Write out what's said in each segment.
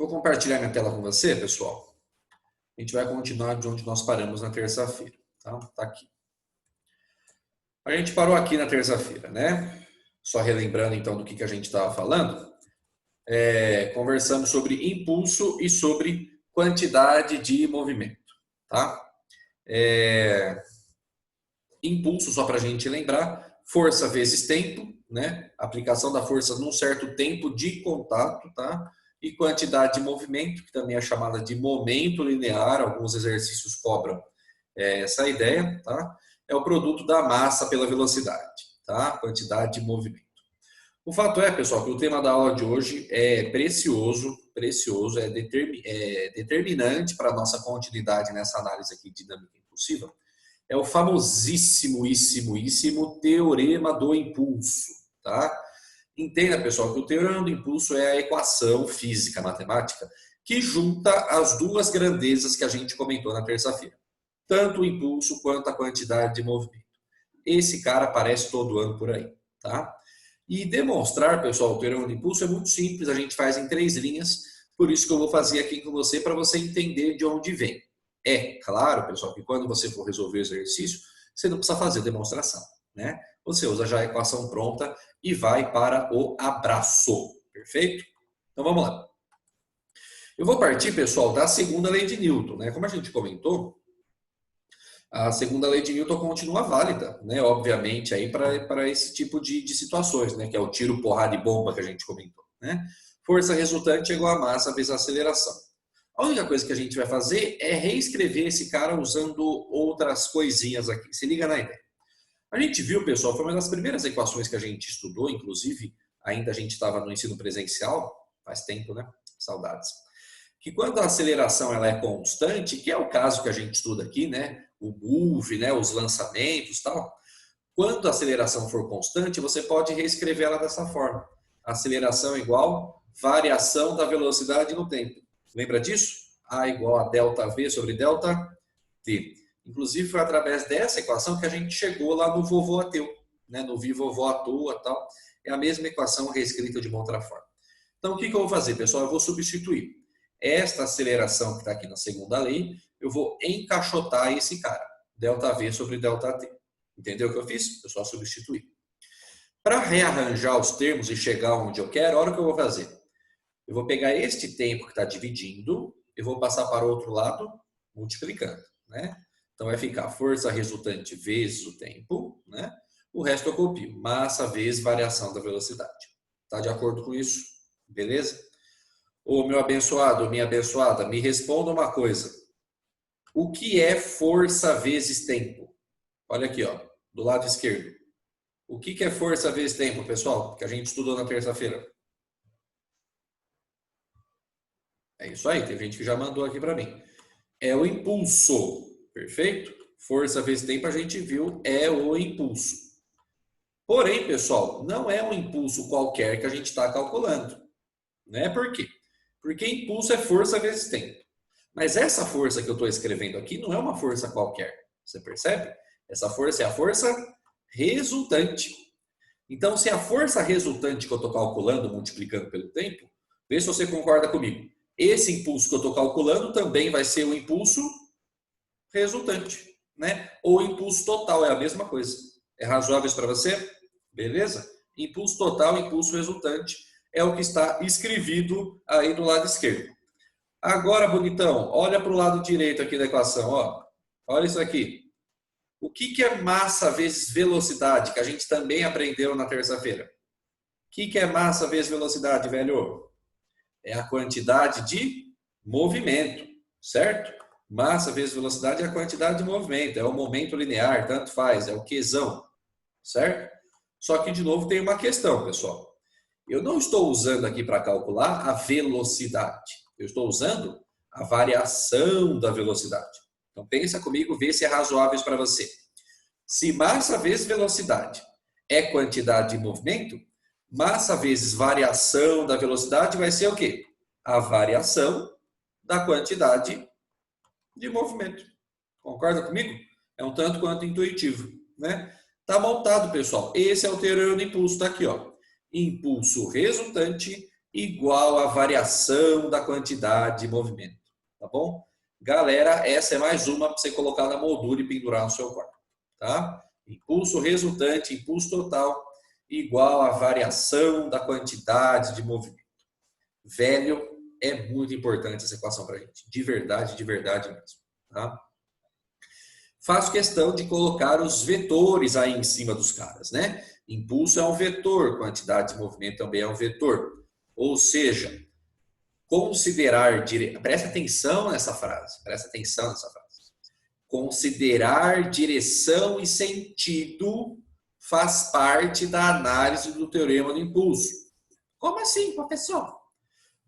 Vou compartilhar minha tela com você, pessoal. A gente vai continuar de onde nós paramos na terça-feira. Tá? Tá aqui. A gente parou aqui na terça-feira, né? Só relembrando então do que a gente estava falando. Conversamos sobre impulso e sobre quantidade de movimento. Tá? Impulso, só para a gente lembrar, força vezes tempo, né? Aplicação da força num certo tempo de contato, tá? E quantidade de movimento, que também é chamada de momento linear, alguns exercícios cobram essa ideia, tá? É o produto da massa pela velocidade, tá? Quantidade de movimento. O fato é, pessoal, que o tema da aula de hoje é precioso, é determinante para a nossa continuidade nessa análise aqui de dinâmica impulsiva. É o famosíssimo teorema do impulso, tá? Entenda, pessoal, que o teorema do impulso é a equação física, matemática, que junta as duas grandezas que a gente comentou na terça-feira. Tanto o impulso quanto a quantidade de movimento. Esse cara aparece todo ano por aí, tá? E demonstrar, pessoal, o teorema do impulso é muito simples, a gente faz em 3 linhas, por isso que eu vou fazer aqui com você, para você entender de onde vem. É claro, pessoal, que quando você for resolver o exercício, você não precisa fazer demonstração, né? Você usa já a equação pronta e vai para o abraço, perfeito? Então vamos lá. Eu vou partir, pessoal, da segunda lei de Newton, né? Como a gente comentou, a segunda lei de Newton continua válida, né? Obviamente, aí para esse tipo de situações, né? Que é o tiro, porrada e bomba que a gente comentou, né? Força resultante é igual a massa vezes a aceleração. A única coisa que a gente vai fazer é reescrever esse cara usando outras coisinhas aqui. Se liga na ideia. A gente viu, pessoal, foi uma das primeiras equações que a gente estudou, inclusive, ainda a gente estava no ensino presencial, faz tempo, né? Saudades. Que quando a aceleração ela é constante, que é o caso que a gente estuda aqui, né? O move, né? Os lançamentos e tal. Quando a aceleração for constante, você pode reescrever ela dessa forma. A aceleração é igual variação da velocidade no tempo. Lembra disso? A igual a delta V sobre delta T. Inclusive, foi através dessa equação que a gente chegou lá no vovô ateu, né? No vi vovô à toa e tal. É a mesma equação reescrita de uma outra forma. Então, o que eu vou fazer, pessoal? Eu vou substituir esta aceleração que está aqui na segunda lei, eu vou encaixotar esse cara. Delta V sobre delta T. Entendeu o que eu fiz? Eu só substituir. Para rearranjar os termos e chegar onde eu quero, olha o que eu vou fazer. Eu vou pegar este tempo que está dividindo, eu vou passar para o outro lado, multiplicando, né? Então, vai ficar força resultante vezes o tempo, né? O resto eu copio. Massa vezes variação da velocidade. Tá de acordo com isso? Beleza? Ô, meu abençoado, minha abençoada, me responda uma coisa. O que é força vezes tempo? Olha aqui, ó, do lado esquerdo. O que é força vezes tempo, pessoal? Que a gente estudou na terça-feira. É isso aí, tem gente que já mandou aqui para mim. É o impulso, perfeito? Força vezes tempo a gente viu, é o impulso. Porém, pessoal, não é um impulso qualquer que a gente está calculando. Né? Por quê? Porque impulso é força vezes tempo. Mas essa força que eu estou escrevendo aqui não é uma força qualquer. Você percebe? Essa força é a força resultante. Então, se a força resultante que eu estou calculando, multiplicando pelo tempo, vê se você concorda comigo. Esse impulso que eu estou calculando também vai ser o impulso resultante, né? Ou impulso total, é a mesma coisa. É razoável isso para você? Beleza? Impulso total, impulso resultante é o que está escrevido aí do lado esquerdo. Agora, bonitão, olha para o lado direito aqui da equação, ó. Olha isso aqui. O que é massa vezes velocidade, que a gente também aprendeu na terça-feira? O que é massa vezes velocidade, velho? É a quantidade de movimento, certo? Massa vezes velocidade é a quantidade de movimento, é o momento linear, tanto faz, é o Qzão, certo? Só que, de novo, tem uma questão, pessoal. Eu não estou usando aqui para calcular a velocidade. Eu estou usando a variação da velocidade. Então, pensa comigo, vê se é razoável isso para você. Se massa vezes velocidade é quantidade de movimento, massa vezes variação da velocidade vai ser o quê? A variação da quantidade de movimento. Concorda comigo? É um tanto quanto intuitivo, né? Tá montado, pessoal. Esse é o teorema do impulso, tá aqui, ó. Impulso resultante igual à variação da quantidade de movimento. Tá bom? Galera, essa é mais uma para você colocar na moldura e pendurar no seu quarto. Tá? Impulso resultante, impulso total, igual à variação da quantidade de movimento. Velho, é muito importante essa equação para a gente. De verdade mesmo. Tá? Faço questão de colocar os vetores aí em cima dos caras, né? Impulso é um vetor, quantidade de movimento também é um vetor. Ou seja, considerar, presta atenção nessa frase, considerar direção e sentido faz parte da análise do teorema do impulso. Como assim, professor?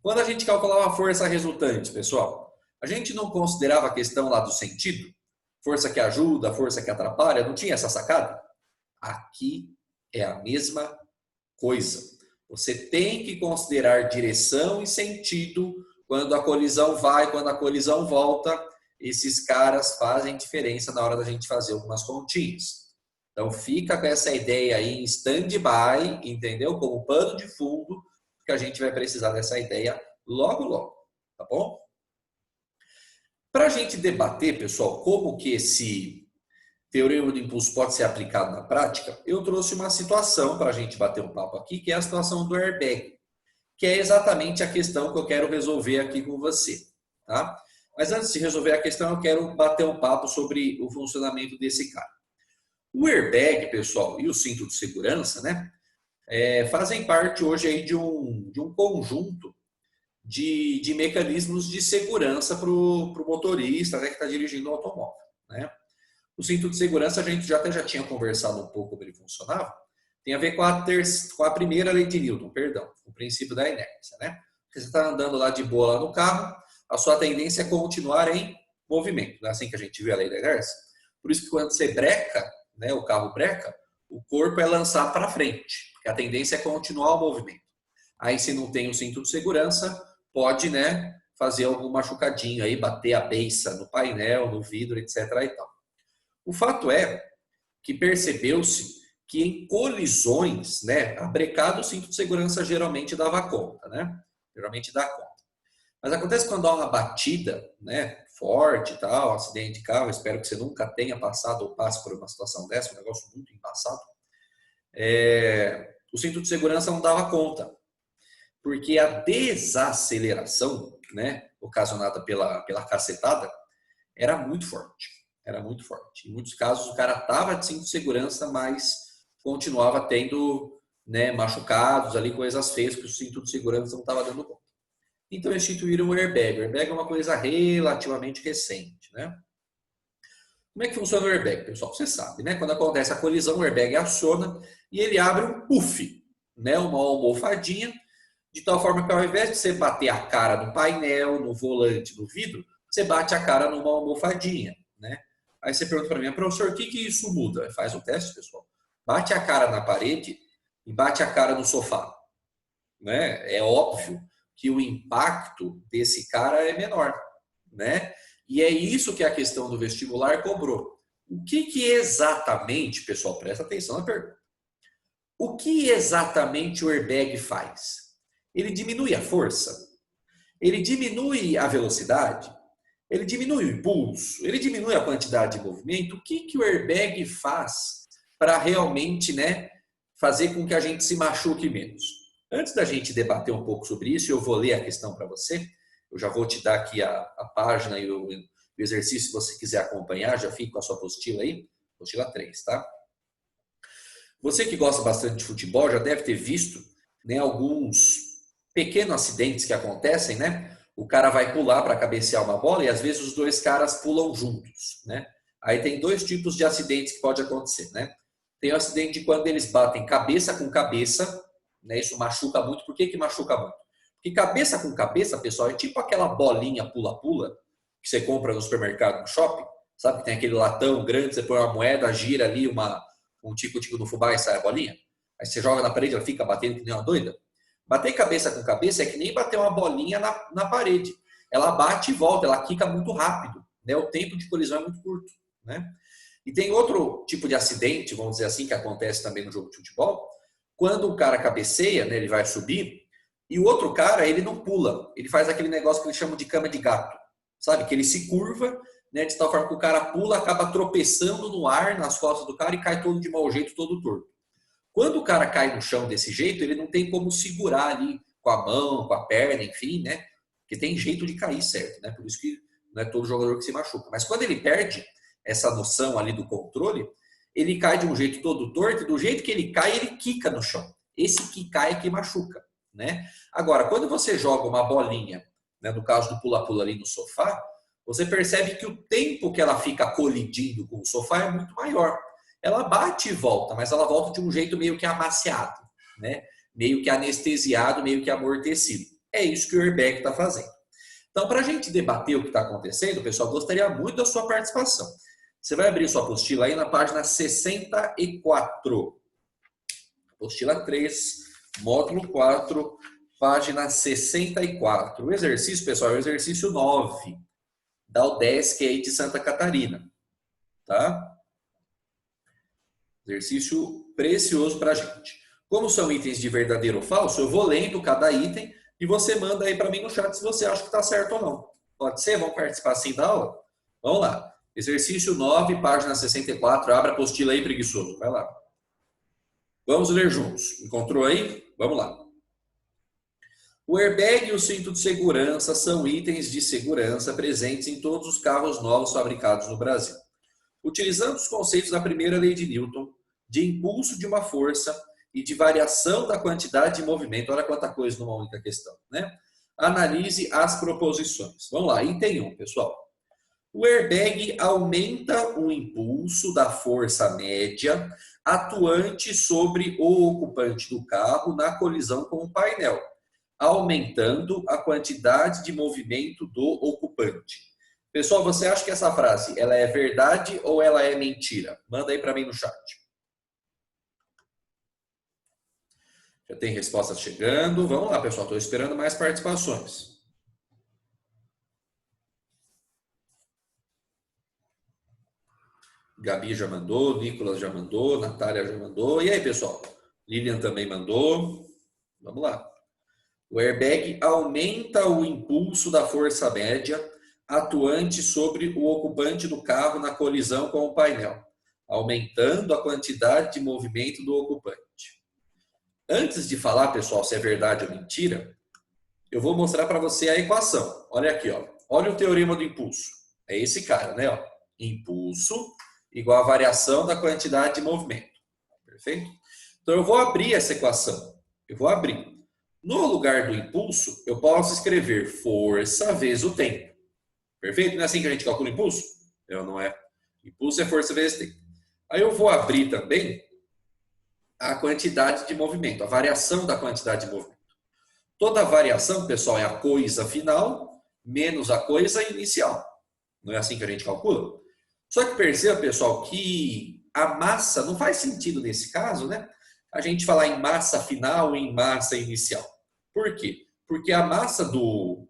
Quando a gente calculava a força resultante, pessoal, a gente não considerava a questão lá do sentido? Força que ajuda, força que atrapalha, não tinha essa sacada? Aqui é a mesma coisa. Você tem que considerar direção e sentido quando a colisão vai, quando a colisão volta. Esses caras fazem diferença na hora da gente fazer algumas continhas. Então fica com essa ideia aí em stand-by, entendeu? Como pano de fundo, que a gente vai precisar dessa ideia logo, tá bom? Para a gente debater, pessoal, como que esse teorema do impulso pode ser aplicado na prática, eu trouxe uma situação para a gente bater um papo aqui, que é a situação do airbag, que é exatamente a questão que eu quero resolver aqui com você, tá? Mas antes de resolver a questão, eu quero bater um papo sobre o funcionamento desse cara. O airbag, pessoal, e o cinto de segurança, né, fazem parte hoje aí de um conjunto de mecanismos de segurança para o motorista, né, que está dirigindo o automóvel, né? O cinto de segurança a gente até já tinha conversado um pouco como ele funcionava. Tem a ver com a primeira lei de Newton, o princípio da inércia, né? Porque você está andando lá de boa lá no carro, a sua tendência é continuar em movimento. Não é assim que a gente vê a lei da inércia? Por isso que quando você breca, né, o carro breca, o corpo é lançado para frente, porque a tendência é continuar o movimento. Aí se não tem o cinto de segurança, pode, né, fazer algum machucadinho aí, bater a beiça no painel, no vidro, etc. e tal. O fato é que percebeu-se que em colisões, né, a brecada, o cinto de segurança geralmente dava conta, né? Geralmente dá conta. Mas acontece quando há uma batida, né, forte e tal, um acidente de carro, espero que você nunca tenha passado ou passe por uma situação dessa, um negócio muito embaçado. O cinto de segurança não dava conta, porque a desaceleração, né, ocasionada pela cacetada, era muito forte. Era muito forte. Em muitos casos, o cara estava de cinto de segurança, mas continuava tendo, né, machucados ali, coisas feias que o cinto de segurança não estava dando conta. Então, instituíram o airbag. O airbag é uma coisa relativamente recente, né? Como é que funciona o airbag, pessoal? Você sabe, né? Quando acontece a colisão, o airbag aciona e ele abre um puff, né? Uma almofadinha, de tal forma que ao invés de você bater a cara no painel, no volante, no vidro, você bate a cara numa almofadinha, né? Aí você pergunta para mim, professor, o que isso muda? Faz o teste, pessoal. Bate a cara na parede e bate a cara no sofá, né? É óbvio que o impacto desse cara é menor, né? E é isso que a questão do vestibular cobrou. O que exatamente, pessoal, presta atenção na pergunta. O que exatamente o airbag faz? Ele diminui a força? Ele diminui a velocidade? Ele diminui o impulso? Ele diminui a quantidade de movimento? O que o airbag faz para realmente, né, fazer com que a gente se machuque menos? Antes da gente debater um pouco sobre isso, eu vou ler a questão para você. Eu já vou te dar aqui a página e o exercício, se você quiser acompanhar, já fica com a sua apostila aí. Apostila 3, tá? Você que gosta bastante de futebol já deve ter visto, né, alguns pequenos acidentes que acontecem, né? O cara vai pular para cabecear uma bola e às vezes os dois caras pulam juntos, né? Aí tem dois tipos de acidentes que pode acontecer, né? Tem o acidente de quando eles batem cabeça com cabeça, né? Isso machuca muito. Por que machuca muito? Porque cabeça com cabeça, pessoal, é tipo aquela bolinha pula-pula que você compra no supermercado, no shopping. Sabe que tem aquele latão grande, você põe uma moeda, gira ali um tico-tico no fubá e sai a bolinha? Aí você joga na parede, ela fica batendo que nem uma doida. Bater cabeça com cabeça é que nem bater uma bolinha na parede. Ela bate e volta, ela quica muito rápido, né? O tempo de colisão é muito curto, né? E tem outro tipo de acidente, vamos dizer assim, que acontece também no jogo de futebol. Quando o cara cabeceia, né, ele vai subir, E o outro cara, ele não pula. Ele faz aquele negócio que eles chamam de cama de gato. Sabe? Que ele se curva, né, de tal forma que o cara pula, acaba tropeçando no ar, nas costas do cara e cai todo de mau jeito, todo torto. Quando o cara cai no chão desse jeito, ele não tem como segurar ali com a mão, com a perna, enfim, né? Porque tem jeito de cair, certo, né? Por isso que não é todo jogador que se machuca. Mas quando ele perde essa noção ali do controle, ele cai de um jeito todo torto e do jeito que ele cai, ele quica no chão. Esse quicar é que machuca, né? Agora, quando você joga uma bolinha, né, no caso do pula-pula ali no sofá, você percebe que o tempo que ela fica colidindo com o sofá é muito maior. Ela bate e volta, mas ela volta de um jeito meio que amaciado, né? Meio que anestesiado, meio que amortecido. É isso que o airbag está fazendo. Então, para a gente debater o que está acontecendo, pessoal, gostaria muito da sua participação. Você vai abrir sua apostila aí na página 64. Apostila 3, módulo 4, página 64. O exercício, pessoal, é o exercício 9 da UDESC aí de Santa Catarina. Tá? Exercício precioso para a gente. Como são itens de verdadeiro ou falso, eu vou lendo cada item e você manda aí para mim no chat se você acha que está certo ou não. Pode ser? Vamos participar assim da aula? Vamos lá. Exercício 9, página 64. Abra a apostila aí, preguiçoso. Vai lá. Vamos ler juntos. Encontrou aí? Vamos lá. O airbag e o cinto de segurança são itens de segurança presentes em todos os carros novos fabricados no Brasil. Utilizando os conceitos da primeira lei de Newton, de impulso de uma força e de variação da quantidade de movimento, olha quanta coisa numa única questão, né? Analise as proposições. Vamos lá, item 1, pessoal. O airbag aumenta o impulso da força média atuante sobre o ocupante do carro na colisão com o painel, aumentando a quantidade de movimento do ocupante. Pessoal, você acha que essa frase ela é verdade ou ela é mentira? Manda aí para mim no chat. Já tem respostas chegando. Vamos lá, pessoal. Estou esperando mais participações. Gabi já mandou, Nicolas já mandou, Natália já mandou. E aí, pessoal? Lilian também mandou. Vamos lá. O airbag aumenta o impulso da força média atuante sobre o ocupante do carro na colisão com o painel, aumentando a quantidade de movimento do ocupante. Antes de falar, pessoal, se é verdade ou mentira, eu vou mostrar para você a equação. Olha aqui, ó. Olha o teorema do impulso. É esse cara, né? Ó. Impulso igual a variação da quantidade de movimento. Perfeito? Então, eu vou abrir essa equação. Eu vou abrir. No lugar do impulso, eu posso escrever força vezes o tempo. Perfeito? Não é assim que a gente calcula o impulso? Não é. Impulso é força vezes tempo. Aí eu vou abrir também a quantidade de movimento, a variação da quantidade de movimento. Toda variação, pessoal, é a coisa final menos a coisa inicial. Não é assim que a gente calcula? Só que perceba, pessoal, que a massa não faz sentido nesse caso, né? A gente falar em massa final e em massa inicial. Por quê? Porque a massa do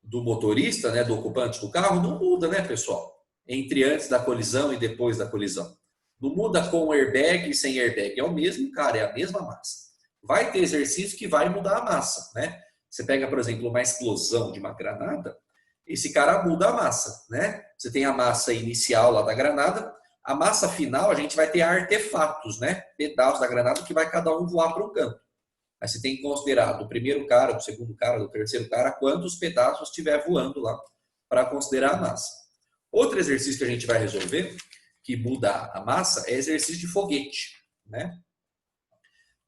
motorista, né, do ocupante do carro, não muda, né, pessoal? Entre antes da colisão e depois da colisão. Não muda com airbag e sem airbag. É o mesmo cara, é a mesma massa. Vai ter exercício que vai mudar a massa, né? Você pega, por exemplo, uma explosão de uma granada, esse cara muda a massa, né? Você tem a massa inicial lá da granada, a massa final a gente vai ter artefatos, né? Pedaços da granada que vai cada um voar para um canto. Aí você tem que considerar do primeiro cara, do segundo cara, do terceiro cara, quantos pedaços estiver voando lá para considerar a massa. Outro exercício que a gente vai resolver, que muda a massa, é exercício de foguete, né?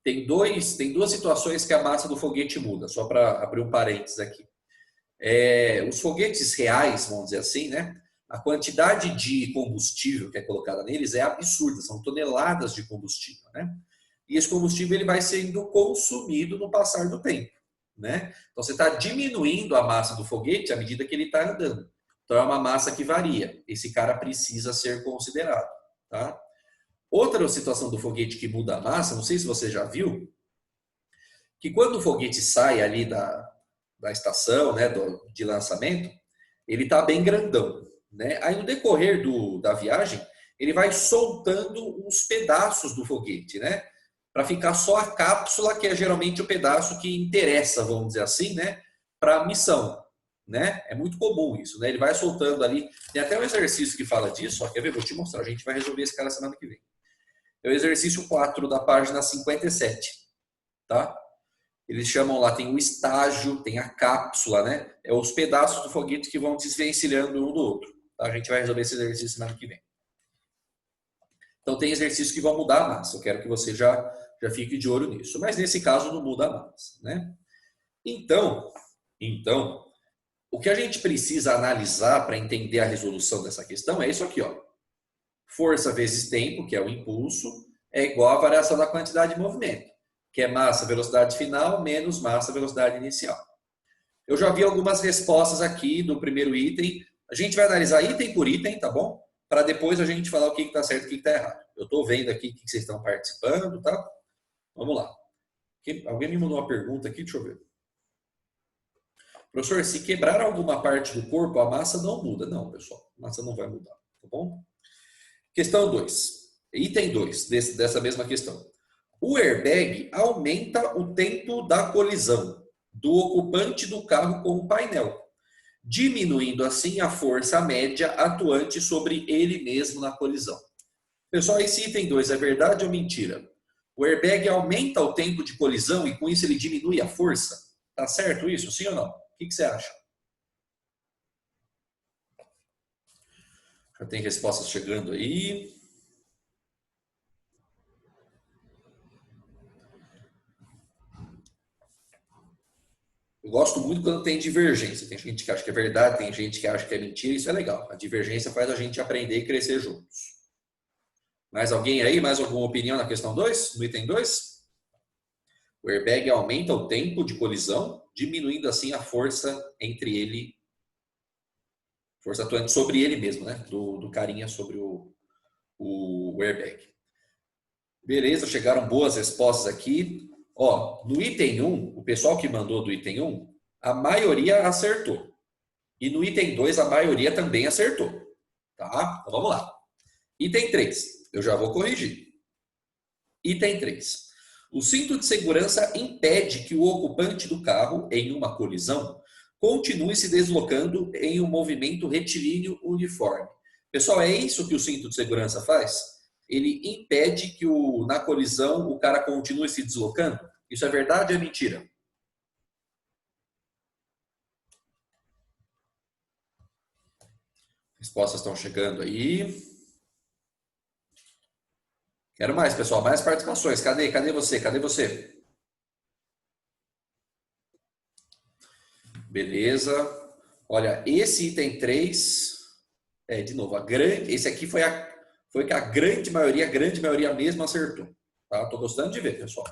Tem duas situações que a massa do foguete muda, só para abrir um parênteses aqui. Os foguetes reais, vamos dizer assim, né? A quantidade de combustível que é colocada neles é absurda, são toneladas de combustível, né? E esse combustível ele vai sendo consumido no passar do tempo, né? Então você está diminuindo a massa do foguete à medida que ele está andando. Então é uma massa que varia. Esse cara precisa ser considerado, tá? Outra situação do foguete que muda a massa, não sei se você já viu, que quando o foguete sai ali da estação, né, de lançamento, ele está bem grandão, né? Aí no decorrer da viagem, ele vai soltando uns pedaços do foguete, né? para ficar só a cápsula, que é geralmente o pedaço que interessa, vamos dizer assim, né, para a missão, né? É muito comum isso, né? Ele vai soltando ali. Tem até um exercício que fala disso, ó, quer ver? Vou te mostrar, a gente vai resolver esse cara semana que vem. É o exercício 4 da página 57, tá? Eles chamam lá, tem o estágio, tem a cápsula, né? É os pedaços do foguete que vão desvencilhando um do outro. Tá? A gente vai resolver esse exercício semana que vem. Então tem exercícios que vão mudar a massa. Eu quero que você já fique de olho nisso. Mas nesse caso não muda a massa, né? Então, o que a gente precisa analisar para entender a resolução dessa questão é isso aqui, ó. Força vezes tempo, que é o impulso, é igual à variação da quantidade de movimento, que é massa, velocidade final, menos massa, velocidade inicial. Eu já vi algumas respostas aqui do primeiro item. A gente vai analisar item por item, tá bom? Para depois a gente falar o que está certo e o que está errado. Eu estou vendo aqui o que vocês estão participando, tá? Vamos lá. Alguém me mandou uma pergunta aqui, deixa eu ver. Professor, se quebrar alguma parte do corpo, a massa não muda. Não, pessoal, a massa não vai mudar, tá bom? Questão 2. Item 2 dessa mesma questão. O airbag aumenta o tempo da colisão do ocupante do carro com o painel, diminuindo assim a força média atuante sobre ele mesmo na colisão. Pessoal, esse item 2 é verdade ou mentira? O airbag aumenta o tempo de colisão e com isso ele diminui a força? Tá certo isso? Sim ou não? O que você acha? Já tem respostas chegando aí. Eu gosto muito quando tem divergência. Tem gente que acha que é verdade, tem gente que acha que é mentira. Isso é legal. A divergência faz a gente aprender e crescer juntos. Mais alguém aí? Mais alguma opinião na questão 2? No item 2? O airbag aumenta o tempo de colisão, diminuindo assim a força entre ele, força atuante sobre ele mesmo, né? Do carinha sobre o airbag. Beleza, chegaram boas respostas aqui. Ó, no item 1, o pessoal que mandou do item 1, a maioria acertou. E no item 2, a maioria também acertou. Tá? Então vamos lá. Item 3, eu já vou corrigir. Item 3. O cinto de segurança impede que o ocupante do carro, em uma colisão, continue se deslocando em um movimento retilíneo uniforme. Pessoal, é isso que o cinto de segurança faz? Ele impede que na colisão o cara continue se deslocando? Isso é verdade ou é mentira? Respostas estão chegando aí. Quero mais, pessoal, mais participações. Cadê você? Cadê você? Beleza. Olha, esse item 3, de novo, esse aqui foi que a grande maioria mesmo acertou. Tá? Tô gostando de ver, pessoal.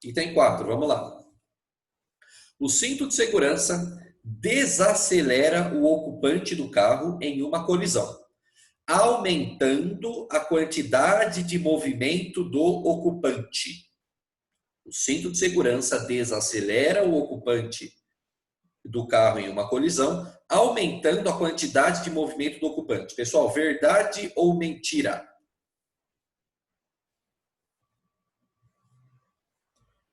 Item 4, vamos lá. O cinto de segurança desacelera o ocupante do carro em uma colisão, aumentando a quantidade de movimento do ocupante. O cinto de segurança desacelera o ocupante do carro em uma colisão, aumentando a quantidade de movimento do ocupante. Pessoal, verdade ou mentira?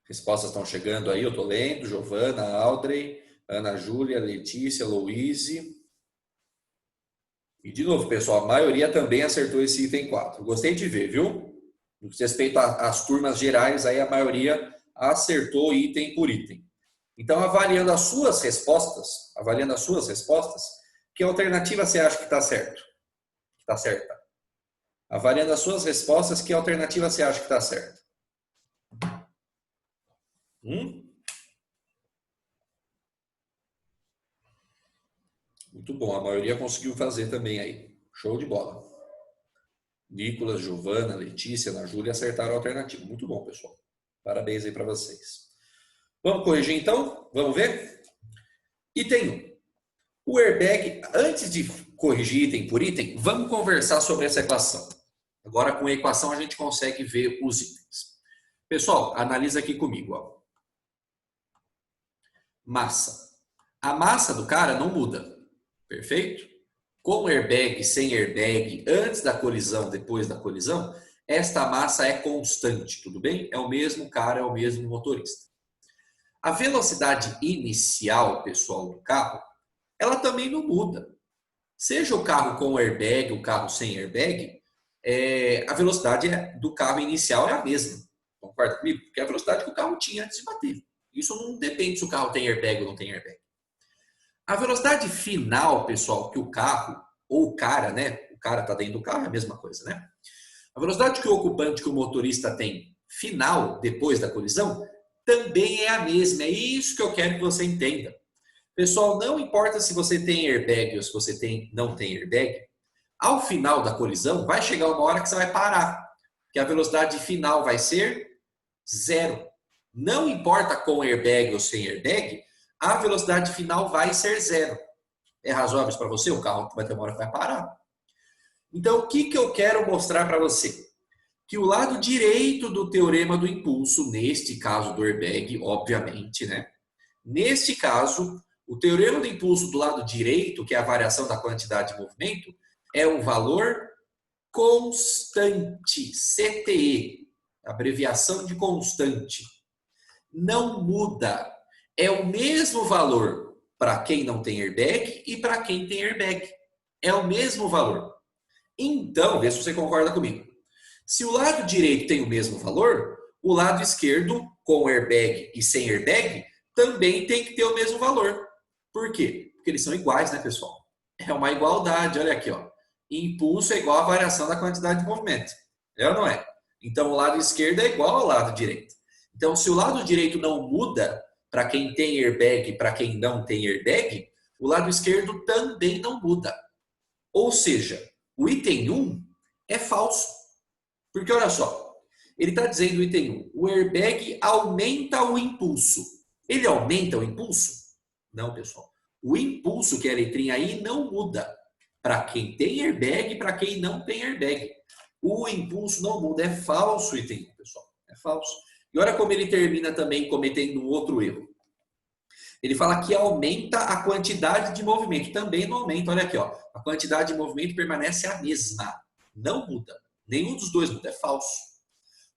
Respostas estão chegando aí, eu estou lendo. Giovana, Audrey, Ana Júlia, Letícia, Louise. E de novo, pessoal, a maioria também acertou esse item 4. Gostei de ver, viu? No que diz respeito às turmas gerais, aí a maioria acertou item por item. Então, avaliando as suas respostas, que alternativa você acha que está certo? Que está certa? Avaliando as suas respostas, que alternativa você acha que está certa? Muito bom, a maioria conseguiu fazer também aí. Show de bola. Nicolas, Giovana, Letícia, Ana Júlia acertaram a alternativa. Muito bom, pessoal. Parabéns aí para vocês. Vamos corrigir então? Vamos ver? Item 1. O airbag, antes de corrigir item por item, vamos conversar sobre essa equação. Agora, com a equação, a gente consegue ver os itens. Pessoal, analisa aqui comigo. Ó. Massa. A massa do cara não muda. Perfeito? Com airbag, sem airbag, antes da colisão, depois da colisão, esta massa é constante, tudo bem? É o mesmo cara, é o mesmo motorista. A velocidade inicial, pessoal, do carro, ela também não muda. Seja o carro com airbag, o carro sem airbag, a velocidade do carro inicial é a mesma. Concorda comigo? Porque é a velocidade que o carro tinha antes de bater. Isso não depende se o carro tem airbag ou não tem airbag. A velocidade final, pessoal, que o carro, ou o cara, né? O cara está dentro do carro, é a mesma coisa, né? A velocidade que o ocupante, que o motorista tem final, depois da colisão, também é a mesma. É isso que eu quero que você entenda. Pessoal, não importa se você tem airbag ou se você não tem airbag, ao final da colisão, vai chegar uma hora que você vai parar. Que a velocidade final vai ser zero. Não importa com airbag ou sem airbag, a velocidade final vai ser zero. É razoável para você? O carro vai ter uma hora que vai parar. Então, o que eu quero mostrar para você? Que o lado direito do teorema do impulso, neste caso do airbag, obviamente, né? Neste caso, o teorema do impulso do lado direito, que é a variação da quantidade de movimento, é um valor constante, CTE, abreviação de constante. Não muda. É o mesmo valor para quem não tem airbag e para quem tem airbag. É o mesmo valor. Então, vê se você concorda comigo. Se o lado direito tem o mesmo valor, o lado esquerdo, com airbag e sem airbag, também tem que ter o mesmo valor. Por quê? Porque eles são iguais, né, pessoal? É uma igualdade, olha aqui, ó. Impulso é igual à variação da quantidade de movimento. É ou não é? Então, o lado esquerdo é igual ao lado direito. Então, se o lado direito não muda para quem tem airbag e para quem não tem airbag, o lado esquerdo também não muda. Ou seja, o item 1 é falso. Porque, olha só, ele está dizendo no item 1, o airbag aumenta o impulso. Ele aumenta o impulso? Não, pessoal. O impulso, que é a letrinha I, não muda. Para quem tem airbag e para quem não tem airbag. O impulso não muda. É falso o item 1, pessoal. É falso. E olha como ele termina também cometendo um outro erro. Ele fala que aumenta a quantidade de movimento. Também não aumenta. Olha aqui, ó. A quantidade de movimento permanece a mesma. Não muda. Nenhum dos dois muda. É falso.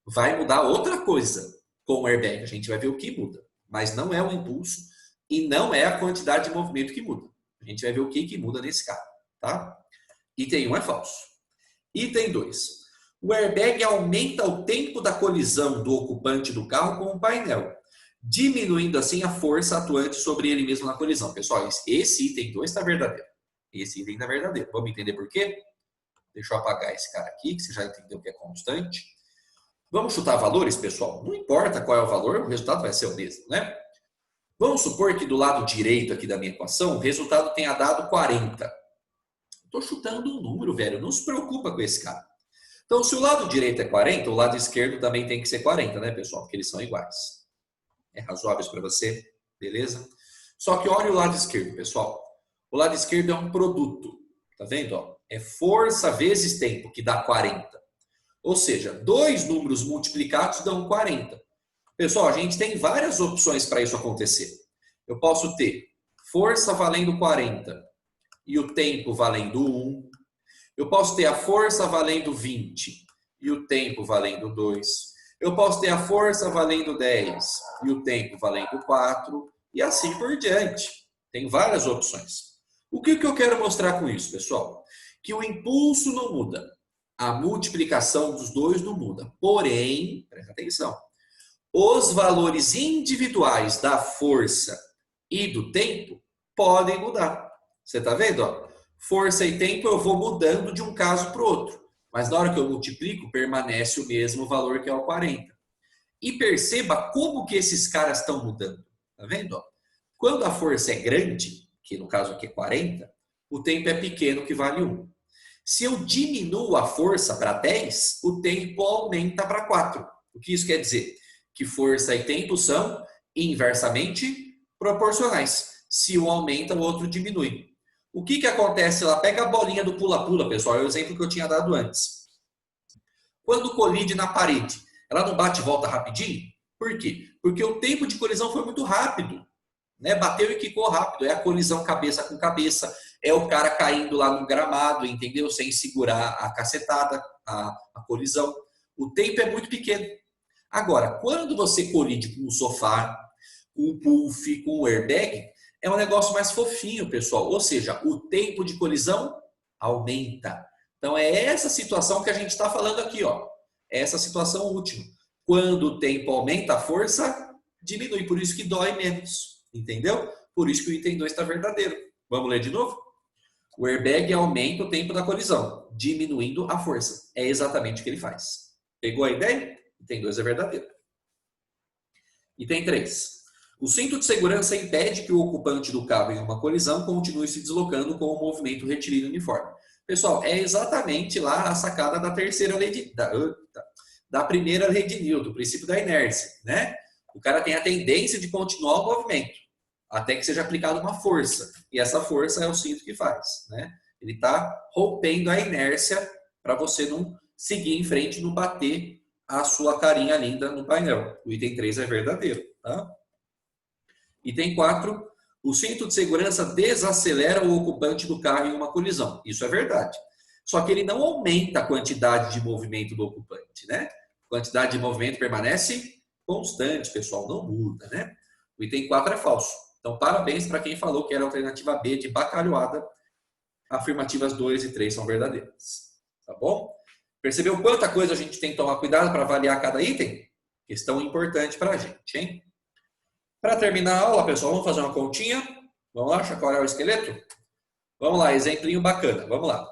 Vai mudar outra coisa com o airbag. A gente vai ver o que muda. Mas não é o impulso e não é a quantidade de movimento que muda. A gente vai ver o que muda nesse caso. Tá? Item 1 é falso. Item 2. O airbag aumenta o tempo da colisão do ocupante do carro com o painel, diminuindo assim a força atuante sobre ele mesmo na colisão. Pessoal, esse item 2 está verdadeiro. Esse item está verdadeiro. Vamos entender por quê? Deixa eu apagar esse cara aqui, que você já entendeu que é constante. Vamos chutar valores, pessoal? Não importa qual é o valor, o resultado vai ser o mesmo, né? Vamos supor que do lado direito aqui da minha equação, o resultado tenha dado 40. Estou chutando um número, velho. Não se preocupa com esse cara. Então, se o lado direito é 40, o lado esquerdo também tem que ser 40, né, pessoal? Porque eles são iguais. É razoável isso para você? Beleza? Só que olha o lado esquerdo, pessoal. O lado esquerdo é um produto. Tá vendo? Ó? É força vezes tempo, que dá 40. Ou seja, dois números multiplicados dão 40. Pessoal, a gente tem várias opções para isso acontecer. Eu posso ter força valendo 40 e o tempo valendo 1. Eu posso ter a força valendo 20 e o tempo valendo 2. Eu posso ter a força valendo 10 e o tempo valendo 4. E assim por diante. Tem várias opções. O que eu quero mostrar com isso, pessoal? Que o impulso não muda. A multiplicação dos dois não muda. Porém, presta atenção, os valores individuais da força e do tempo podem mudar. Você está vendo? Ó? Força e tempo eu vou mudando de um caso para o outro. Mas na hora que eu multiplico, permanece o mesmo valor que é o 40. E perceba como que esses caras estão mudando. Está vendo? Ó? Quando a força é grande, que no caso aqui é 40, o tempo é pequeno, que vale 1. Se eu diminuo a força para 10, o tempo aumenta para 4. O que isso quer dizer? Que força e tempo são inversamente proporcionais. Se um aumenta, o outro diminui. O que acontece lá? Pega a bolinha do pula-pula, pessoal. É o exemplo que eu tinha dado antes. Quando colide na parede, ela não bate e volta rapidinho? Por quê? Porque o tempo de colisão foi muito rápido. Né? Bateu e quicou rápido. É a colisão cabeça com cabeça. É o cara caindo lá no gramado, entendeu? Sem segurar a cacetada, a colisão. O tempo é muito pequeno. Agora, quando você colide com o sofá, com o puff, com o airbag, é um negócio mais fofinho, pessoal. Ou seja, o tempo de colisão aumenta. Então, é essa situação que a gente está falando aqui, ó. É essa situação última. Quando o tempo aumenta, a força diminui. Por isso que dói menos. Entendeu? Por isso que o item 2 está verdadeiro. Vamos ler de novo? O airbag aumenta o tempo da colisão, diminuindo a força. É exatamente o que ele faz. Pegou a ideia? Item 2 é verdadeiro. Item 3. O cinto de segurança impede que o ocupante do carro em uma colisão continue se deslocando com o movimento retilíneo uniforme. Pessoal, é exatamente lá a sacada da terceira lei da primeira lei de Newton, o princípio da inércia, né? O cara tem a tendência de continuar o movimento, até que seja aplicada uma força. E essa força é o cinto que faz, né? Ele está rompendo a inércia para você não seguir em frente, não bater a sua carinha linda no painel. O item 3 é verdadeiro, tá? Item 4. O cinto de segurança desacelera o ocupante do carro em uma colisão. Isso é verdade. Só que ele não aumenta a quantidade de movimento do ocupante, né? A quantidade de movimento permanece constante, pessoal, não muda, né? O item 4 é falso. Então, parabéns para quem falou que era a alternativa B de bacalhoada. Afirmativas 2 e 3 são verdadeiras. Tá bom? Percebeu quanta coisa a gente tem que tomar cuidado para avaliar cada item? Questão importante para a gente, hein? Para terminar a aula, pessoal, vamos fazer uma continha. Vamos lá, chacoalhar o esqueleto? Vamos lá, exemplinho bacana. Vamos lá.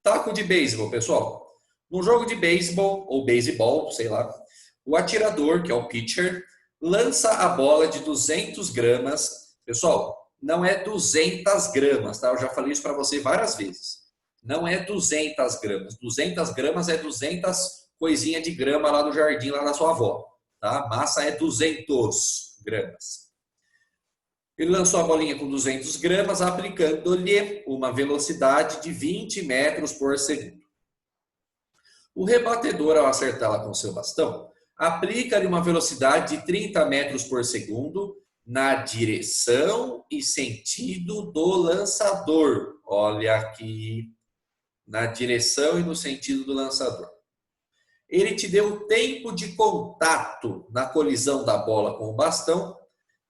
Taco de beisebol, pessoal. No jogo de beisebol, ou beisebol, sei lá, o atirador, que é o pitcher, lança a bola de 200 gramas. Pessoal, não é 200 gramas, tá? Eu já falei isso para você várias vezes. Não é 200 gramas. 200 gramas é 200 coisinha de grama lá do jardim, lá da sua avó. Tá? A massa é 200 gramas. Ele lançou a bolinha com 200 gramas, aplicando-lhe uma velocidade de 20 metros por segundo. O rebatedor, ao acertá-la com seu bastão, aplica-lhe uma velocidade de 30 metros por segundo na direção e sentido do lançador. Olha aqui, na direção e no sentido do lançador. Ele te deu tempo de contato na colisão da bola com o bastão,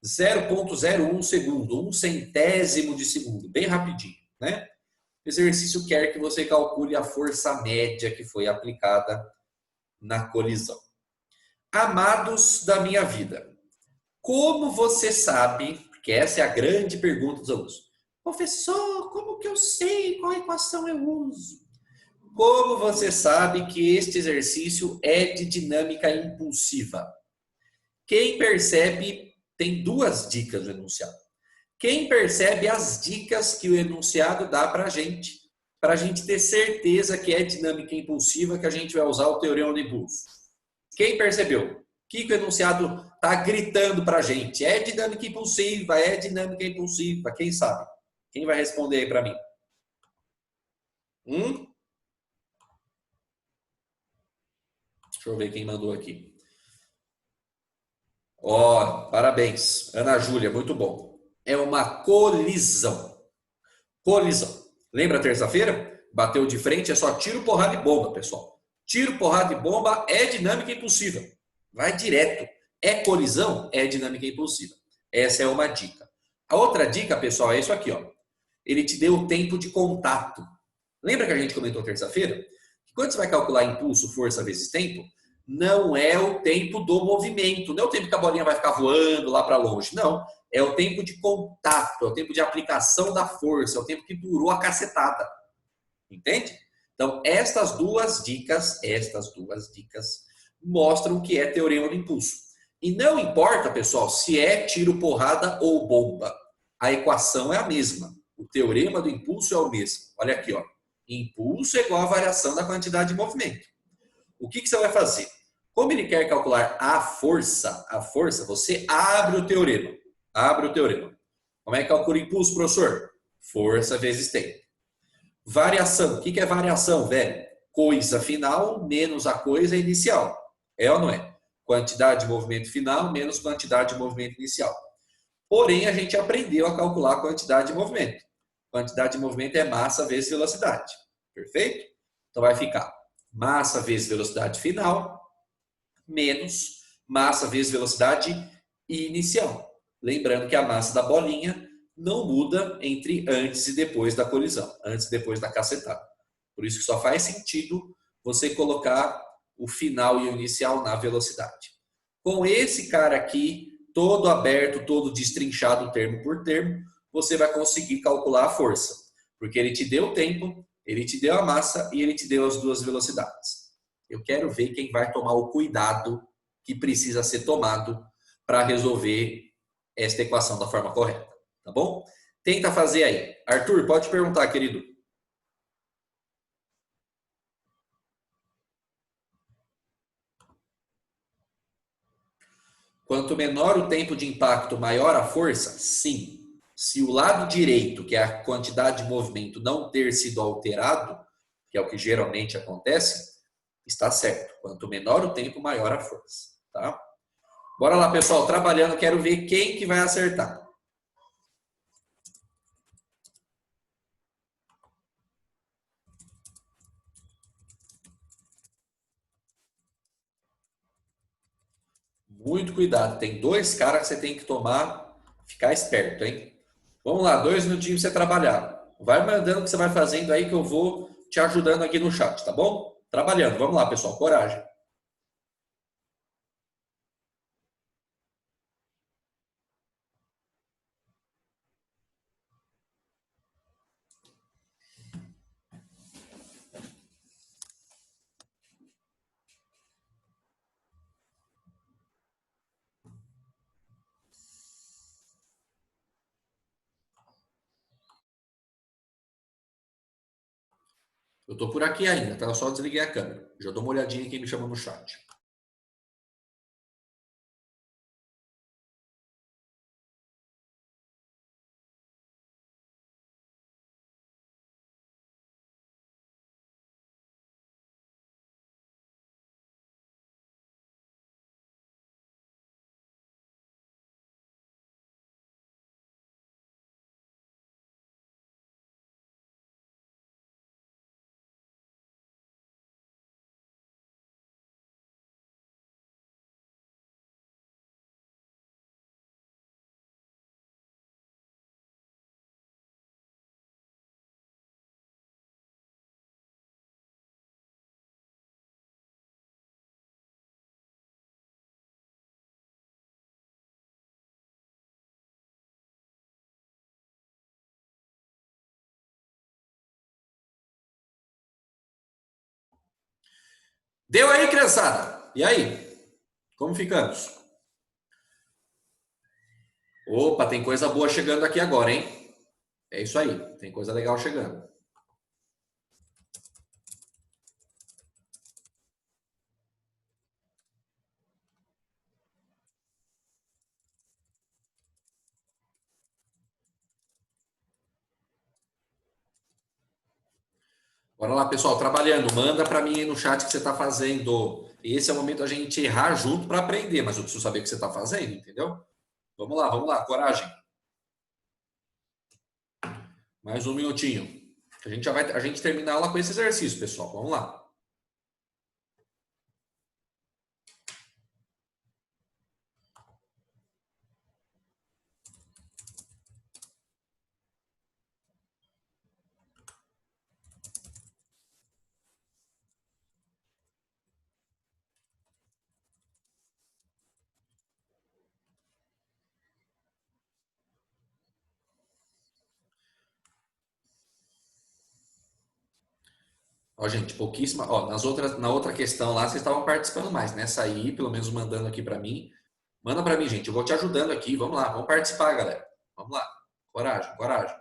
0,01 segundo, 1/100º de segundo, bem rapidinho, né? O exercício quer que você calcule a força média que foi aplicada na colisão. Amados da minha vida, como você sabe, porque essa é a grande pergunta dos alunos, professor, como que eu sei qual equação eu uso? Como você sabe que este exercício é de dinâmica impulsiva? Quem percebe, tem duas dicas no enunciado. Quem percebe as dicas que o enunciado dá para a gente ter certeza que é dinâmica impulsiva, que a gente vai usar o teorema do impulso. Quem percebeu? O que o enunciado está gritando para a gente? É dinâmica impulsiva, é dinâmica impulsiva. Quem sabe? Quem vai responder aí para mim? Deixa eu ver quem mandou aqui. Ó, parabéns. Ana Júlia, muito bom. É uma colisão. Colisão. Lembra terça-feira? Bateu de frente, é só tiro, porrada e bomba, pessoal. Tiro, porrada e bomba é dinâmica impulsiva. Vai direto. É colisão? É dinâmica impulsiva. Essa é uma dica. A outra dica, pessoal, é isso aqui, ó. Ele te deu o tempo de contato. Lembra que a gente comentou terça-feira? Que quando você vai calcular impulso, força vezes tempo, não é o tempo do movimento, não é o tempo que a bolinha vai ficar voando lá para longe, não. É o tempo de contato, é o tempo de aplicação da força, é o tempo que durou a cacetada. Entende? Então, estas duas dicas mostram o que é teorema do impulso. E não importa, pessoal, se é tiro, porrada ou bomba. A equação é a mesma. O teorema do impulso é o mesmo. Olha aqui, ó. Impulso é igual à variação da quantidade de movimento. O que você vai fazer? Como ele quer calcular a força, você abre o teorema. Abre o teorema. Como é que calcula impulso, professor? Força vezes tempo. Variação. O que é variação, velho? Coisa final menos a coisa inicial. É ou não é? Quantidade de movimento final menos quantidade de movimento inicial. Porém, a gente aprendeu a calcular a quantidade de movimento. Quantidade de movimento é massa vezes velocidade. Perfeito? Então vai ficar massa vezes velocidade final, menos massa vezes velocidade inicial. Lembrando que a massa da bolinha não muda entre antes e depois da colisão, antes e depois da cacetada. Por isso que só faz sentido você colocar o final e o inicial na velocidade. Com esse cara aqui, todo aberto, todo destrinchado termo por termo, você vai conseguir calcular a força, porque ele te deu o tempo, ele te deu a massa e ele te deu as duas velocidades. Eu quero ver quem vai tomar o cuidado que precisa ser tomado para resolver esta equação da forma correta, tá bom? Tenta fazer aí. Arthur, pode perguntar, querido. Quanto menor o tempo de impacto, maior a força? Sim. Se o lado direito, que é a quantidade de movimento, não ter sido alterado, que é o que geralmente acontece, está certo. Quanto menor o tempo, maior a força. Tá? Bora lá, pessoal. Trabalhando, quero ver quem que vai acertar. Muito cuidado. Tem dois caras que você tem que tomar, ficar esperto, hein? Vamos lá, 2 minutinhos pra você trabalhar. Vai mandando o que você vai fazendo aí que eu vou te ajudando aqui no chat, tá bom? Trabalhando. Vamos lá, pessoal. Coragem. Eu tô por aqui ainda, tá? Eu só desliguei a câmera. Já dou uma olhadinha em quem me chama no chat. Deu aí, criançada? E aí? Como ficamos? Opa, tem coisa boa chegando aqui agora, hein? É isso aí, tem coisa legal chegando. Bora lá, pessoal, trabalhando. Manda para mim aí no chat o que você está fazendo. Esse é o momento da gente errar junto para aprender, mas eu preciso saber o que você está fazendo, entendeu? Vamos lá, coragem. Mais 1 minutinho. A gente termina a aula com esse exercício, pessoal. Vamos lá. Ó, gente, pouquíssima. Ó, na outra questão lá, vocês estavam participando mais. Nessa aí, pelo menos mandando aqui para mim. Manda para mim, gente. Eu vou te ajudando aqui. Vamos lá, vamos participar, galera. Vamos lá. Coragem, coragem.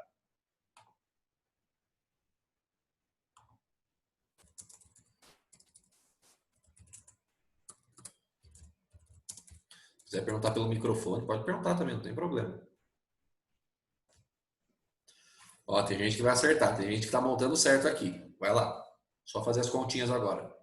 Se quiser perguntar pelo microfone, pode perguntar também, não tem problema. Ó, tem gente que vai acertar, tem gente que tá montando certo aqui. Vai lá. Só fazer as continhas agora.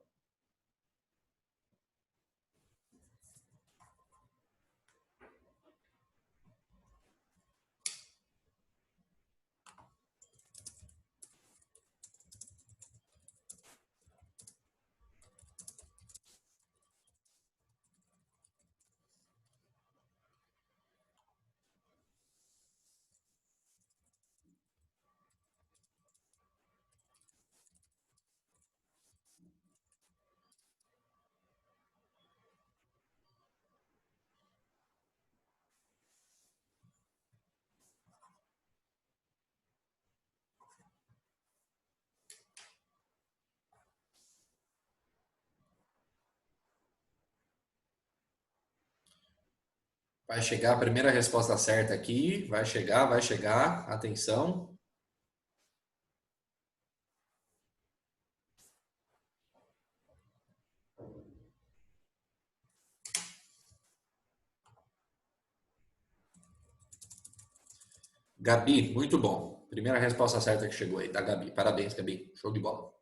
Vai chegar a primeira resposta certa aqui. Vai chegar, vai chegar. Atenção. Gabi, muito bom. Primeira resposta certa que chegou aí, da Gabi. Parabéns, Gabi. Show de bola.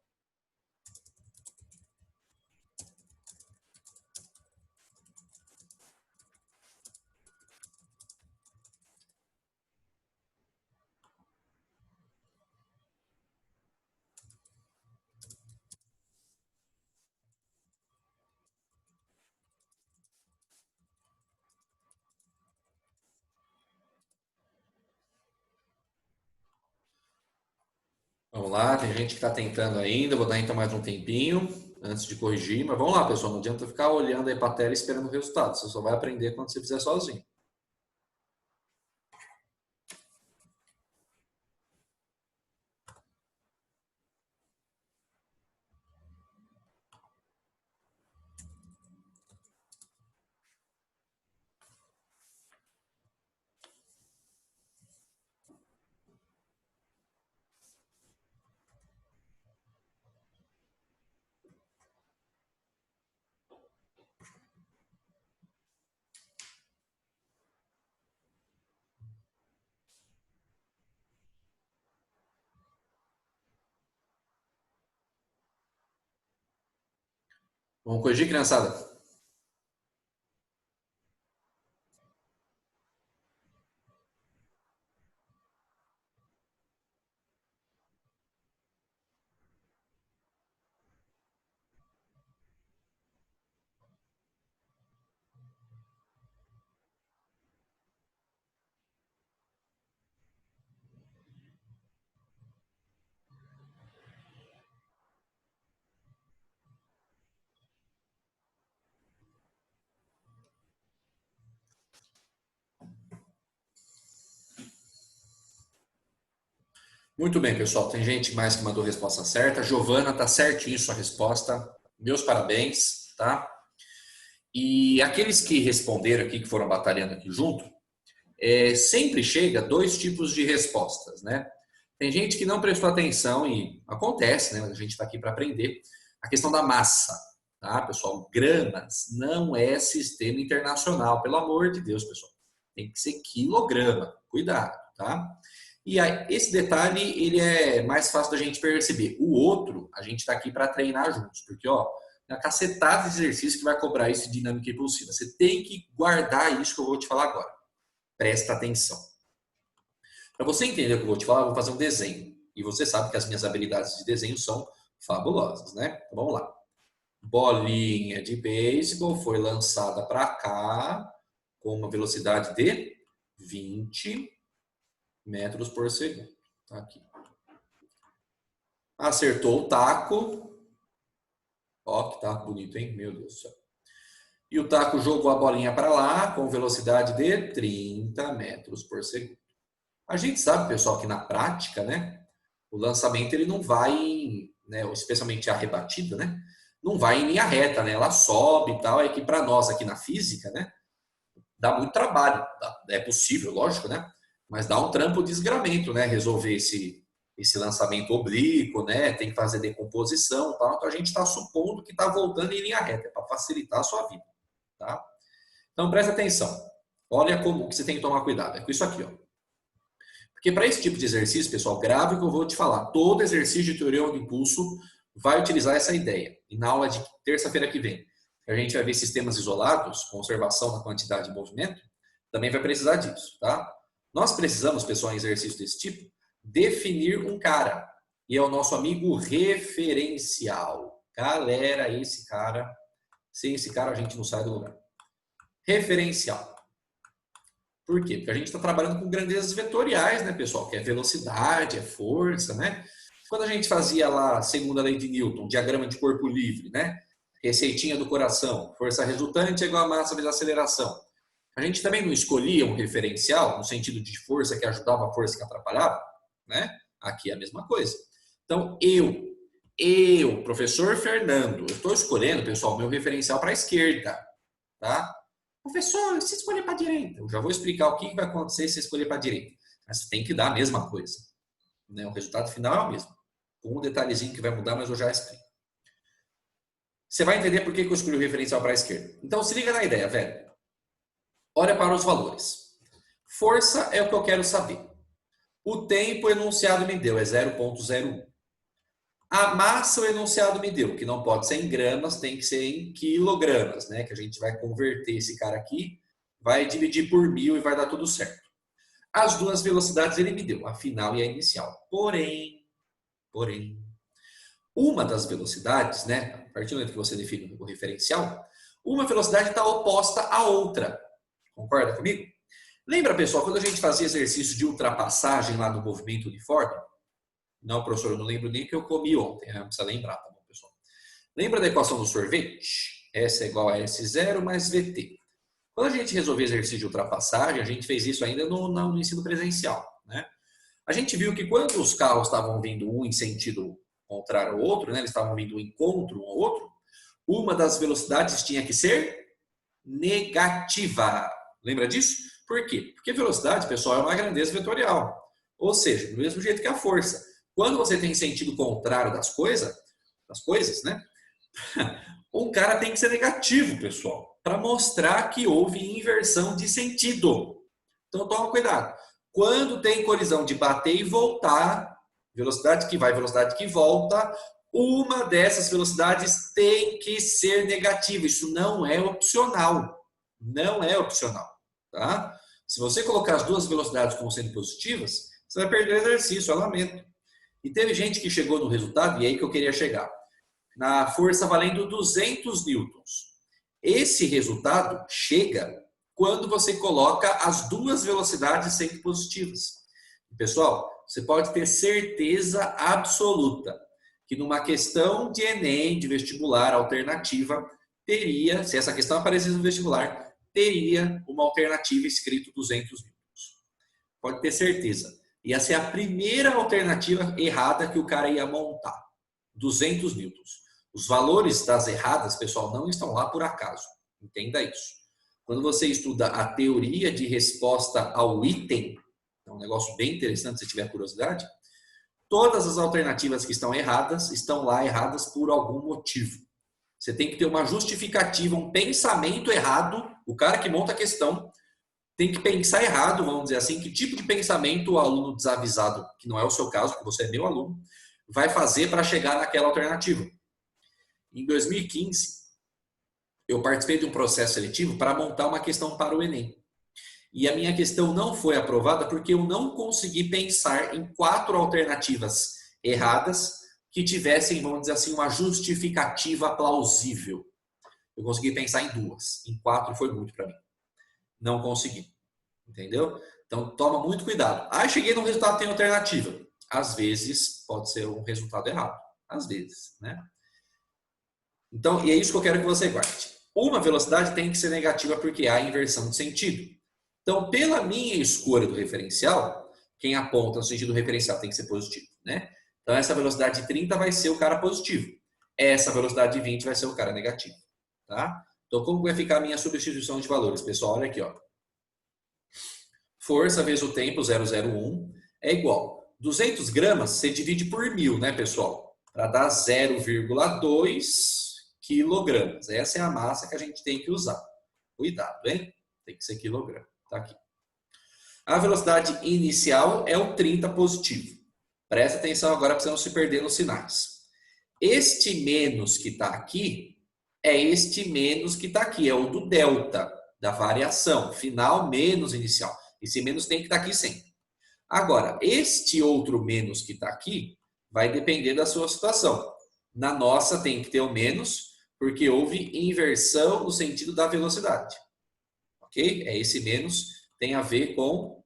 Vamos lá, tem gente que está tentando ainda. Vou dar então mais um tempinho antes de corrigir. Mas vamos lá, pessoal. Não adianta ficar olhando aí para a tela esperando o resultado. Você só vai aprender quando você fizer sozinho. Vamos corrigir, criançada? Muito bem, pessoal. Tem gente mais que mandou a resposta certa. Giovana, tá certinho sua resposta. Meus parabéns, tá? E aqueles que responderam aqui, que foram batalhando aqui junto, sempre chega dois tipos de respostas, né? Tem gente que não prestou atenção e acontece, né? A gente está aqui para aprender a questão da massa, tá, pessoal? Gramas não é sistema internacional, pelo amor de Deus, pessoal. Tem que ser quilograma, cuidado, tá? E aí, esse detalhe ele é mais fácil da gente perceber. O outro, a gente está aqui para treinar juntos, porque ó, é uma cacetada de exercício que vai cobrar isso de dinâmica impulsiva. Você tem que guardar isso que eu vou te falar agora. Presta atenção. Para você entender o que eu vou te falar, eu vou fazer um desenho. E você sabe que as minhas habilidades de desenho são fabulosas, né? Então, vamos lá. Bolinha de beisebol foi lançada para cá com uma velocidade de 20 metros por segundo. Tá aqui. Acertou o taco. Ó, que taco bonito, hein? Meu Deus do céu. E o taco jogou a bolinha para lá com velocidade de 30 metros por segundo. A gente sabe, pessoal, que na prática, né, o lançamento ele não vai, né, especialmente a rebatida, né, não vai em linha reta, né, ela sobe e tal. É que para nós aqui na física, né, dá muito trabalho. É possível, lógico, né, mas dá um trampo de desgramento, né, resolver esse lançamento oblíquo, né, tem que fazer decomposição, tal. Então a gente está supondo que está voltando em linha reta, para facilitar a sua vida, tá? Então presta atenção. Olha como que você tem que tomar cuidado. É com isso aqui, ó. Porque para esse tipo de exercício, pessoal, grave o que eu vou te falar. Todo exercício de teoria do impulso vai utilizar essa ideia. E na aula de terça-feira que vem, a gente vai ver sistemas isolados, conservação da quantidade de movimento, também vai precisar disso, tá? Nós precisamos, pessoal, em exercício desse tipo, definir um cara. E é o nosso amigo referencial. Galera, esse cara, sem esse cara a gente não sai do lugar. Referencial. Por quê? Porque a gente está trabalhando com grandezas vetoriais, né, pessoal? Que é velocidade, é força, né? Quando a gente fazia lá a segunda lei de Newton, diagrama de corpo livre, né? Receitinha do coração, força resultante é igual a massa vezes aceleração. A gente também não escolhia um referencial no sentido de força que ajudava a força que atrapalhava, né? Aqui é a mesma coisa. Então, professor Fernando, eu estou escolhendo, pessoal, meu referencial para a esquerda, tá? Professor, e se escolher para a direita? Eu já vou explicar o que vai acontecer se escolher para a direita. Mas você tem que dar a mesma coisa. Né? O resultado final é o mesmo. Com um detalhezinho que vai mudar, mas eu já explico. Você vai entender por que eu escolhi o referencial para a esquerda. Então, se liga na ideia, velho. Olha para os valores. Força é o que eu quero saber. O tempo o enunciado me deu é 0,01. A massa o enunciado me deu, que não pode ser em gramas, tem que ser em quilogramas, né? Que a gente vai converter esse cara aqui, vai dividir por 1000 e vai dar tudo certo. As duas velocidades ele me deu, a final e a inicial. Porém, uma das velocidades, né? A partir do momento que você define o referencial, uma velocidade está oposta à outra. Concorda comigo? Lembra, pessoal, quando a gente fazia exercício de ultrapassagem lá no movimento uniforme? Não, professor, eu não lembro nem o que eu comi ontem, né? Não precisa lembrar, tá bom, pessoal? Lembra da equação do sorvete? S é igual a S0 mais VT. Quando a gente resolveu exercício de ultrapassagem, a gente fez isso ainda no ensino presencial, né? A gente viu que quando os carros estavam vindo um em sentido contrário ao outro, né? Eles estavam vindo em encontro um ao outro, uma das velocidades tinha que ser negativa. Lembra disso? Por quê? Porque velocidade, pessoal, é uma grandeza vetorial. Ou seja, do mesmo jeito que a força. Quando você tem sentido contrário das coisas, né? Um cara tem que ser negativo, pessoal, para mostrar que houve inversão de sentido. Então, toma cuidado. Quando tem colisão de bater e voltar, velocidade que vai, velocidade que volta, uma dessas velocidades tem que ser negativa. Isso não é opcional. Não é opcional, tá? Se você colocar as duas velocidades como sendo positivas, você vai perder o exercício, eu lamento. E teve gente que chegou no resultado, e é aí que eu queria chegar, na força valendo 200 newtons. Esse resultado chega quando você coloca as duas velocidades sempre positivas. Pessoal, você pode ter certeza absoluta que numa questão de Enem, de vestibular, alternativa, teria, se essa questão aparecesse no vestibular, teria uma alternativa escrito 200 newtons. Pode ter certeza. Ia ser a primeira alternativa errada que o cara ia montar. 200 newtons. Os valores das erradas, pessoal, não estão lá por acaso. Entenda isso. Quando você estuda a teoria de resposta ao item, é um negócio bem interessante se tiver curiosidade, todas as alternativas que estão lá erradas por algum motivo. Você tem que ter uma justificativa, um pensamento errado. O cara que monta a questão tem que pensar errado, vamos dizer assim, que tipo de pensamento o aluno desavisado, que não é o seu caso, que você é meu aluno, vai fazer para chegar naquela alternativa. Em 2015, eu participei de um processo seletivo para montar uma questão para o Enem. E a minha questão não foi aprovada porque eu não consegui pensar em 4 alternativas erradas que tivessem, vamos dizer assim, uma justificativa plausível. Eu consegui pensar em 2. Em 4 foi muito para mim. Não consegui. Entendeu? Então, toma muito cuidado. Cheguei num resultado que tem alternativa. Às vezes, pode ser um resultado errado. Às vezes, né? Então, e é isso que eu quero que você guarde. Uma velocidade tem que ser negativa porque há inversão de sentido. Então, pela minha escolha do referencial, quem aponta no sentido referencial tem que ser positivo, né? Então, essa velocidade de 30 vai ser o cara positivo. Essa velocidade de 20 vai ser o cara negativo, tá? Então, como vai ficar a minha substituição de valores? Pessoal, olha aqui, ó. Força vezes o tempo, 0,01, é igual. 200 gramas, você divide por 1000, né, pessoal? Para dar 0,2 quilogramas. Essa é a massa que a gente tem que usar. Cuidado, hein? Tem que ser quilograma. Tá aqui. A velocidade inicial é o 30 positivo. Presta atenção agora para você não se perder nos sinais. Este menos que está aqui é este menos que está aqui. É o do delta, da variação. Final menos inicial. Esse menos tem que estar aqui sempre. Agora, este outro menos que está aqui vai depender da sua situação. Na nossa tem que ter o menos, porque houve inversão no sentido da velocidade. Ok? É esse menos tem a ver com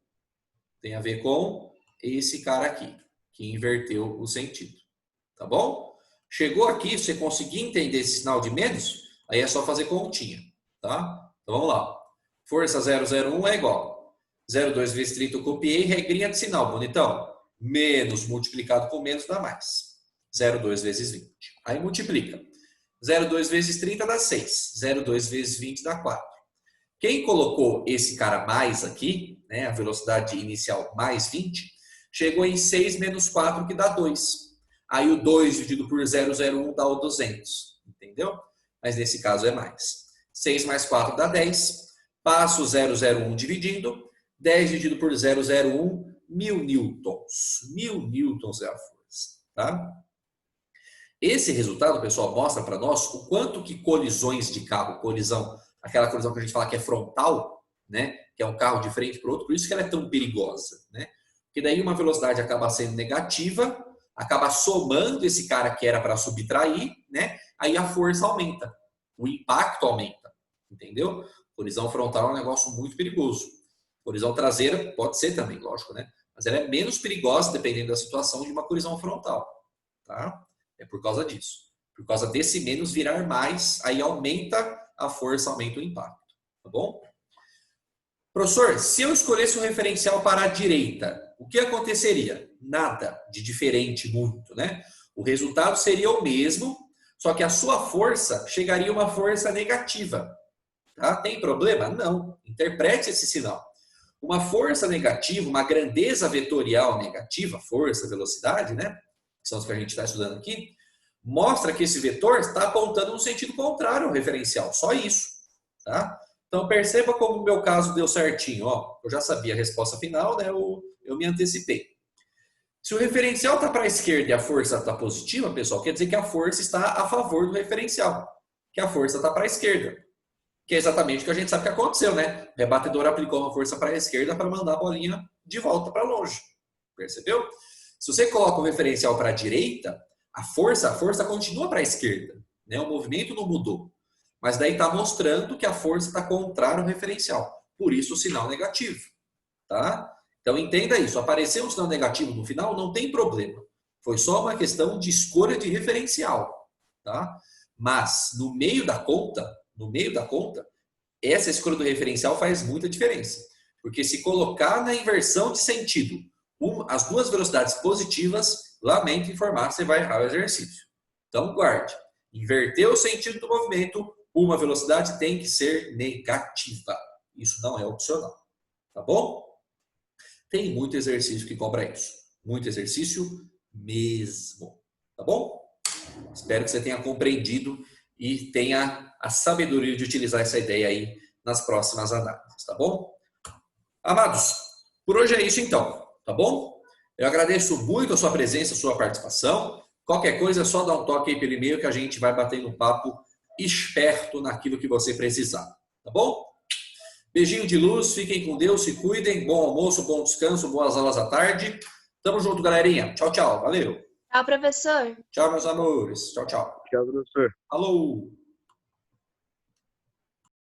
esse cara aqui, que inverteu o sentido. Tá bom? Chegou aqui, você conseguiu entender esse sinal de menos? Aí é só fazer continha. Tá? Então vamos lá. Força 001 é igual. 0,2 vezes 30 eu copiei, regrinha de sinal, bonitão. Menos multiplicado com menos dá mais. 0,2 vezes 20. Aí multiplica. 0,2 vezes 30 dá 6. 0,2 vezes 20 dá 4. Quem colocou esse cara mais aqui, né, a velocidade inicial mais 20, chegou em 6 menos 4, que dá 2. Aí o 2 dividido por 0,01 dá o 200, entendeu? Mas nesse caso é mais. 6 mais 4 dá 10. Passo o 0,01 dividindo. 10 dividido por 0,01, 1000 newtons. 1000 newtons é a força, tá? Esse resultado, pessoal, mostra para nós o quanto que colisões de carro, colisão, aquela colisão que a gente fala que é frontal, né? Que é um carro de frente para o outro, por isso que ela é tão perigosa, né? Porque daí uma velocidade acaba sendo negativa, acaba somando esse cara que era para subtrair, né? Aí a força aumenta, o impacto aumenta, entendeu? Colisão frontal é um negócio muito perigoso. Colisão traseira pode ser também, lógico, né? Mas ela é menos perigosa dependendo da situação de uma colisão frontal, tá? É por causa disso. Por causa desse menos virar mais, aí aumenta a força, aumenta o impacto, tá bom? Professor, se eu escolhesse um referencial para a direita, o que aconteceria? Nada de diferente muito, né? O resultado seria o mesmo, só que a sua força chegaria a uma força negativa. Tá? Tem problema? Não. Interprete esse sinal. Uma força negativa, uma grandeza vetorial negativa, força, velocidade, né? Que são os que a gente está estudando aqui, mostra que esse vetor está apontando no sentido contrário ao referencial. Só isso, tá? Então, perceba como o meu caso deu certinho. Ó, eu já sabia a resposta final, né? Eu me antecipei. Se o referencial está para a esquerda e a força está positiva, pessoal, quer dizer que a força está a favor do referencial, que a força está para a esquerda. Que é exatamente o que a gente sabe que aconteceu, né? O rebatedor aplicou uma força para a esquerda para mandar a bolinha de volta para longe. Percebeu? Se você coloca o referencial para a direita, a força continua para a esquerda, né? O movimento não mudou. Mas daí está mostrando que a força está contrária ao referencial. Por isso o sinal negativo. Tá? Então entenda isso. Aparecer um sinal negativo no final não tem problema. Foi só uma questão de escolha de referencial. Tá? Mas no meio da conta, essa escolha do referencial faz muita diferença. Porque se colocar na inversão de sentido as duas velocidades positivas, lamento informar, você vai errar o exercício. Então guarde. Inverter o sentido do movimento, uma velocidade tem que ser negativa. Isso não é opcional. Tá bom? Tem muito exercício que cobra isso. Muito exercício mesmo. Tá bom? Espero que você tenha compreendido e tenha a sabedoria de utilizar essa ideia aí nas próximas análises, tá bom? Amados, por hoje é isso então, tá bom? Eu agradeço muito a sua presença, a sua participação. Qualquer coisa é só dar um toque aí pelo e-mail que a gente vai batendo um papo esperto naquilo que você precisar, tá bom? Beijinho de luz, fiquem com Deus, se cuidem, bom almoço, bom descanso, boas aulas à tarde. Tamo junto, galerinha. Tchau, tchau. Valeu. Tchau, professor. Tchau, meus amores. Tchau, tchau. Tchau, professor. Alô.